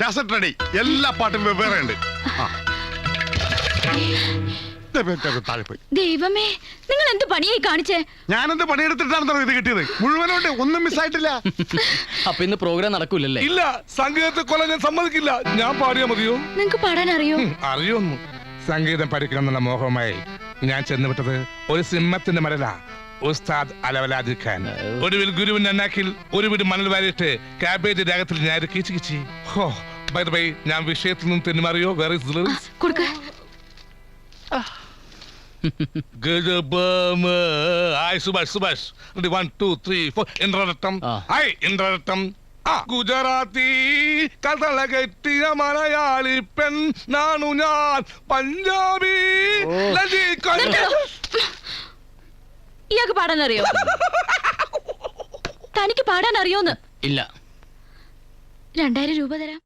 Cassette ready. എല്ലാ പാട്ടും വെവ്വേറെ ഉണ്ട്. താഴെ പോയി. ദൈവമേ, നിങ്ങൾ എന്ത് പണിയായി കാണിച്ചേ? ഞാനെന്ത് പണിയെടുത്തിട്ടാണോ ഇത് കിട്ടിയത്? മുഴുവനോട്ട് ഒന്നും മിസ്സായിട്ടില്ല. അപ്പൊ ഇന്ന് പ്രോഗ്രാം നടക്കൂലല്ലേ? ഇല്ല, സംഗീതത്തെ കൊല്ലാൻ ഞാൻ സമ്മതിക്കില്ല. ഞാൻ പാടിയാ മതിയോ? നിങ്ങക്ക് പാടാൻ അറിയോ? അറിയോന്നു. സംഗീതം പഠിക്കണം എന്നുള്ള മോഹമായി ഞാൻ ചെന്നുവിട്ടത് ഒരു സിംഹത്തിന്റെ മരല ഉസ്താദ് അലവലാദിഖാൻ. ഒടുവിൽ ഗുരുവിന്റെ അന്നാക്കിൽ ഒരു വീട് മണൽ വാരിയിട്ട് കാബേജ് രാഗത്തിൽ ഞാൻ കീച്ചു കിച്ചി. ഹോ, ബൈ ദ ബൈ, ഞാൻ വിഷയത്തിൽ നിന്നും തെന്നുമാറിയോ? വേറെ കൊടുക്ക. സുഭാഷ് സുഭാഷ് 1 2 3 4 ഇന്ദ്രരത്തം. ഹായ് ഇന്ദ്രരത്തം. ഗുജറാത്തി കഥള കെട്ടിയ മലയാളി പെൺ നാണു ഞാൻ. പഞ്ചാബി ഇയാൾക്ക് പാടാൻ അറിയോ? തനിക്ക് പാടാൻ അറിയോന്ന്? ഇല്ല. 2000 രൂപ തരാം.